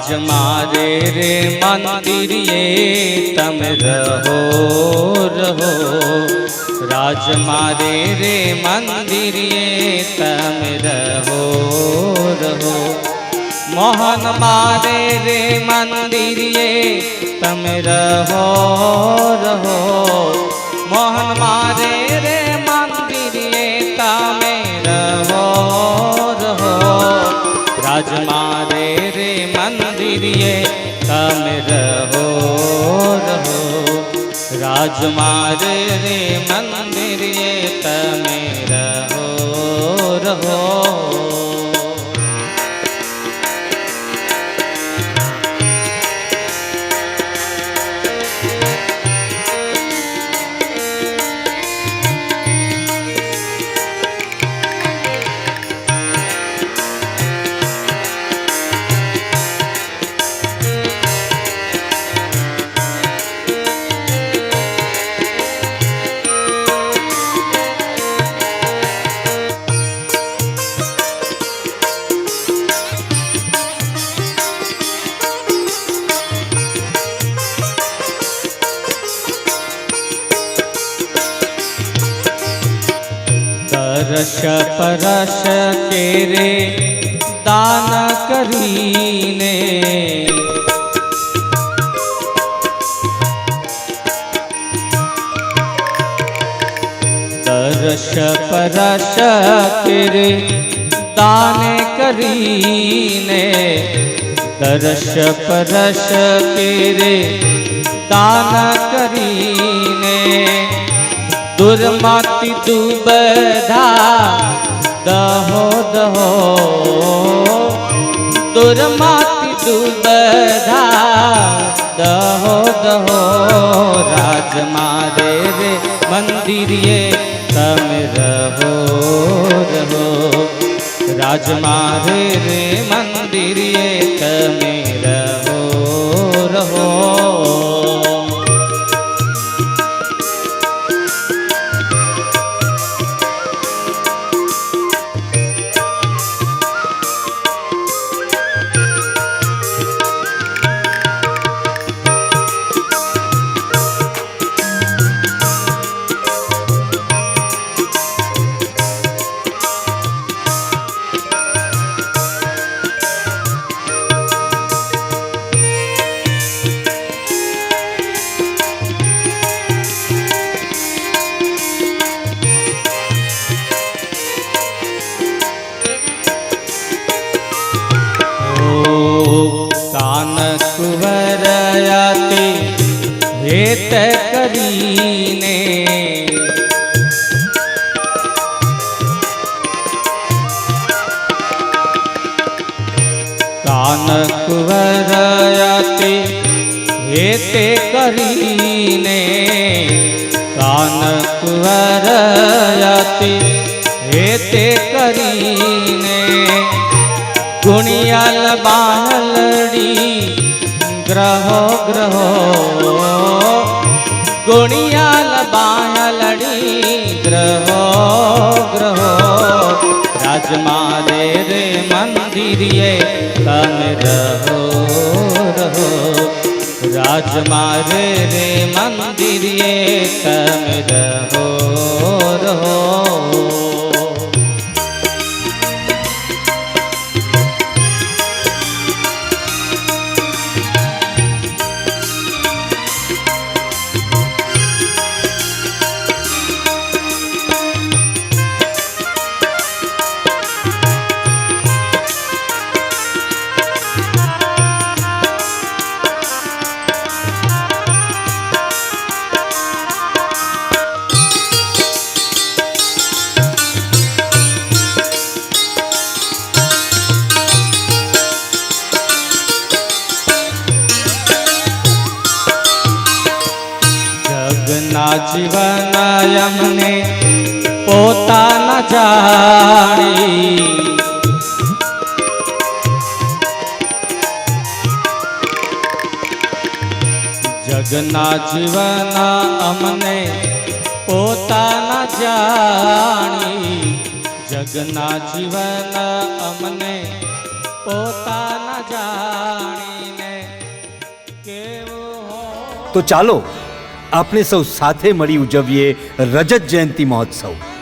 राज मारे रे मंदिरिये तम रहो रहो, राज मारे रे मंदिरिये तम रहो रहो। मोहन मारे रे मंदिरिये तम रहो रहो, मोहन मारे रे मंदिरिये तम रहो रहो। राज मारे रे मंदिरिये तम रहो रहो, राज मारे रे मंदिरिये तम रहो रहो। रस परस तेरे दान करीने, रस परस तेरे दान करीने, दरस परस तेरे दान करीने। दुर्मति दुबधा दहो दहो, दुर्मति दुबधा दहो दहो। राज मारे रे मंदिरिये तम रहो रहो, राज मारे रे मंदिरिये तम रहो रहो। कान कुंवरयाते हेत करीने, कान कुंवरयाते हेत करीने, कान कुंवरयाते हेत करीने। गुणियाल बाहलड़ी ग्रहो ग्रहो, गुणियाल बाहलड़ी ग्रहो ग्रहो। राज मारे रे मंदिरिये तम रहो रहो, राज मारे रे मंदिरिये तम रहो रहो। जगना जीवन यमने पोता न जानी, जगना जीवन अमने पोता न जानी, जगना जीवन अमने पोता न जानी। તો ચાલો આપણે સૌ સાથે મળી ઉજવીએ રજત જયંતિ મહોત્સવ.